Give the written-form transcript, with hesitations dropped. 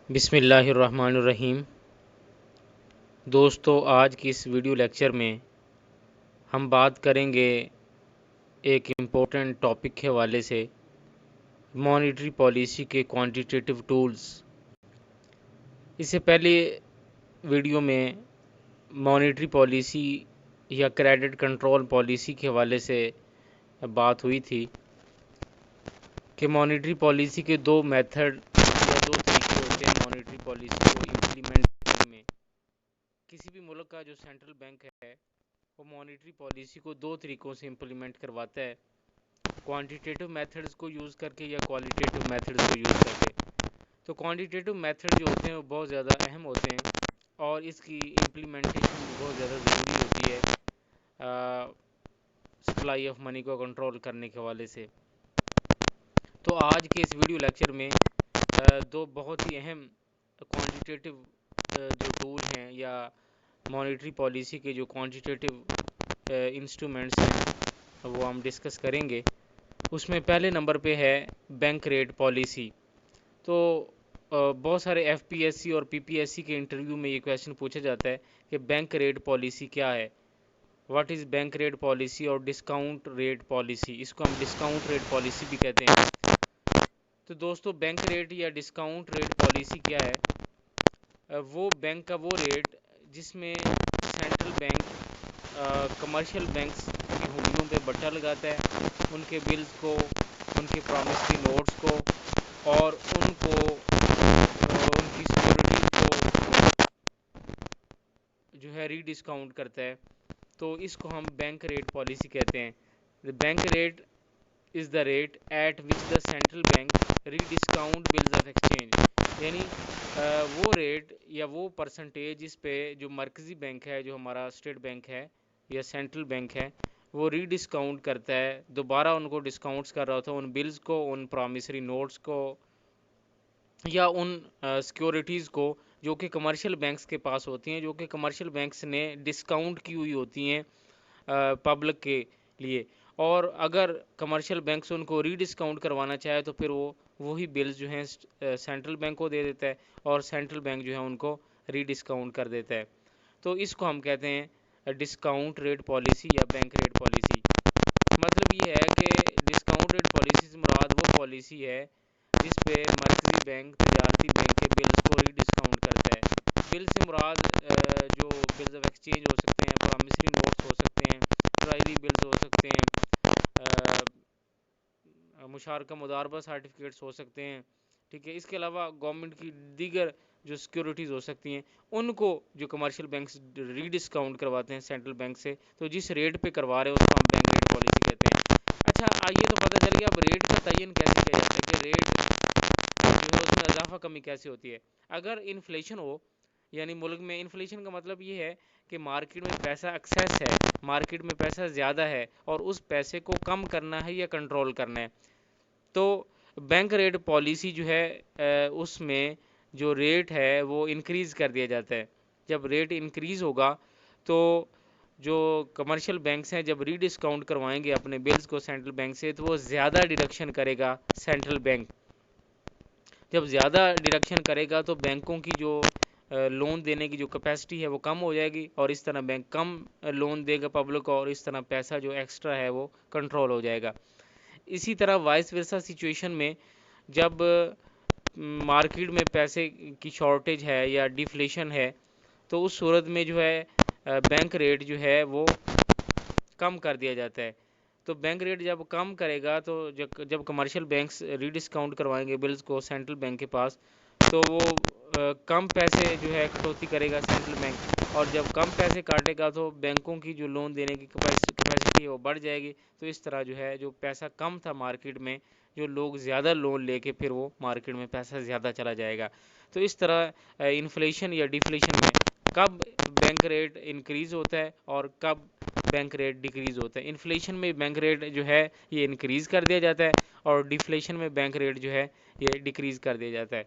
بسم اللہ الرحمن الرحیم۔ دوستو، آج کی اس ویڈیو لیکچر میں ہم بات کریں گے ایک امپورٹنٹ ٹاپک کے حوالے سے مانیٹری پالیسی کے کوانٹیٹیو ٹولز۔ اس سے پہلے ویڈیو میں مانیٹری پالیسی یا کریڈٹ کنٹرول پالیسی کے حوالے سے بات ہوئی تھی کہ مانیٹری پالیسی کے دو میتھڈ یا دو طریقے ہوتے ہیں مانیٹری پالیسی کو امپلیمنٹ کرنے میں۔ کسی بھی ملک کا جو سینٹرل بینک ہے وہ مانیٹری پالیسی کو دو طریقوں سے امپلیمنٹ کرواتا ہے، کوانٹیٹیو میتھڈز کو یوز کر کے یا کوالیٹیٹیو میتھڈز کو یوز کر کے۔ تو کوانٹیٹیو میتھڈ جو ہوتے ہیں وہ بہت زیادہ اہم ہوتے ہیں اور اس کی امپلیمنٹیشن بہت زیادہ ضروری ہوتی ہے سپلائی آف منی کو کنٹرول کرنے کے حوالے سے۔ تو آج کے اس ویڈیو لیکچر میں دو بہت ہی اہم کوانٹیٹیو جو ٹول ہیں یا مانیٹری پالیسی کے جو کوانٹیٹیو انسٹرومنٹس ہیں وہ ہم ڈسکس کریں گے۔ اس میں پہلے نمبر پہ ہے بینک ریٹ پالیسی۔ تو بہت سارے ایف پی ایس سی اور پی پی ایس سی کے انٹرویو میں یہ کویشچن پوچھا جاتا ہے کہ بینک ریٹ پالیسی کیا ہے، what is bank rate policy اور ڈسکاؤنٹ ریٹ پالیسی، اس کو ہم ڈسکاؤنٹ ریٹ پالیسی بھی کہتے ہیں۔ تو دوستو، بینک ریٹ یا ڈسکاؤنٹ ریٹ پالیسی کیا ہے؟ وہ بینک کا وہ ریٹ جس میں سینٹرل بینک کمرشل بینکس کی ہنڈیوں پہ بٹا لگاتا ہے، ان کے بلز کو، ان کے پرومسری نوٹس کو اور ان کی سیکورٹیز کو جو ہے ری ڈسکاؤنٹ کرتا ہے۔ تو اس کو ہم بینک ریٹ پالیسی کہتے ہیں۔ Bank rate is the rate at which the central bank rediscount bills of exchange، یعنی وہ ریٹ یا وہ پرسنٹیج جس پہ جو مرکزی بینک ہے، جو ہمارا اسٹیٹ بینک ہے یا سینٹرل بینک ہے، وہ ری ڈسکاؤنٹ کرتا ہے، دوبارہ ان کو ڈسکاؤنٹس کر رہا ہوتا ہے ان بلز کو، ان پرومسری نوٹس کو یا ان سیکورٹیز کو جو کہ کمرشل بینکس کے پاس ہوتی ہیں، جو کہ کمرشل بینکس نے ڈسکاؤنٹ کی ہوئی ہوتی ہیں پبلک کے لیے۔ اور اگر کمرشل بینکس ان کو ری ڈسکاؤنٹ کروانا چاہے تو پھر وہی بلز جو ہیں سینٹرل بینک کو دے دیتا ہے اور سینٹرل بینک جو ہے ان کو ری ڈسکاؤنٹ کر دیتا ہے۔ تو اس کو ہم کہتے ہیں ڈسکاؤنٹ ریٹ پالیسی یا بینک ریٹ پالیسی۔ مطلب یہ ہے کہ ڈسکاؤنٹ ریٹ پالیسی سے مراد وہ پالیسی ہے جس پہ مرکزی بینک تجارتی بینک کے بلز کو ری ڈسکاؤنٹ کرتا ہے۔ بل سے مراد جو بلز آف ایکسچینج ہو سکتے ہیں، پرومسری نوٹس ہو سکتے ہیں، ٹرائری بلز ہو سکتے ہیں، مشارکہ مضاربہ سرٹیفکیٹس ہو سکتے ہیں، ٹھیک ہے۔ اس کے علاوہ گورنمنٹ کی دیگر جو سیکورٹیز ہو سکتی ہیں، ان کو جو کمرشل بینکس ری ڈسکاؤنٹ کرواتے ہیں سینٹرل بینک سے، تو جس ریٹ پہ کروا رہے ہیں اس کو ہم بینک ریٹ پالیسی کہتے ہیں۔ اچھا، آئیے تو پتہ چل گیا اب ریٹ کا تعین کیسے کیا جاتا ہے کہ ریٹ جو ہے اس میں اضافہ کمی کیسے ہوتی ہے۔ اگر انفلیشن ہو، یعنی ملک میں انفلیشن کا مطلب یہ ہے کہ مارکیٹ میں پیسہ ایکسیس ہے، مارکیٹ میں پیسہ زیادہ ہے اور اس پیسے کو کم کرنا ہے یا کنٹرول کرنا ہے، تو بینک ریٹ پالیسی جو ہے اس میں جو ریٹ ہے وہ انکریز کر دیا جاتا ہے۔ جب ریٹ انکریز ہوگا تو جو کمرشل بینکس ہیں جب ری ڈسکاؤنٹ کروائیں گے اپنے بلز کو سینٹرل بینک سے، تو وہ زیادہ ڈیڈکشن کرے گا سینٹرل بینک۔ جب زیادہ ڈیڈکشن کرے گا تو بینکوں کی جو لون دینے کی جو کیپیسٹی ہے وہ کم ہو جائے گی اور اس طرح بینک کم لون دے گا پبلک کو اور اس طرح پیسہ جو ایکسٹرا ہے وہ کنٹرول ہو جائے گا۔ اسی طرح وائس ورسا سچویشن میں جب مارکیٹ میں پیسے کی شارٹیج ہے یا ڈیفلیشن ہے تو اس صورت میں جو ہے بینک ریٹ جو ہے وہ کم کر دیا جاتا ہے۔ تو بینک ریٹ جب کم کرے گا تو جب کمرشل بینکس ری ڈسکاؤنٹ کروائیں گے بلز کو سینٹرل بینک کے پاس، تو وہ کم پیسے جو ہے کٹوتی کرے گا سینٹرل بینک، اور جب کم پیسے کاٹے گا تو بینکوں کی جو لون دینے کی کیپیسٹی ہے وہ بڑھ جائے گی۔ تو اس طرح جو ہے جو پیسہ کم تھا مارکیٹ میں، جو لوگ زیادہ لون لے کے پھر وہ مارکیٹ میں پیسہ زیادہ چلا جائے گا۔ تو اس طرح انفلیشن یا ڈیفلیشن میں کب بینک ریٹ انکریز ہوتا ہے اور کب بینک ریٹ ڈیکریز ہوتا ہے۔ انفلیشن میں بینک ریٹ جو ہے یہ انکریز کر دیا جاتا ہے اور ڈیفلیشن میں بینک ریٹ جو ہے یہ ڈیکریز کر دیا جاتا ہے۔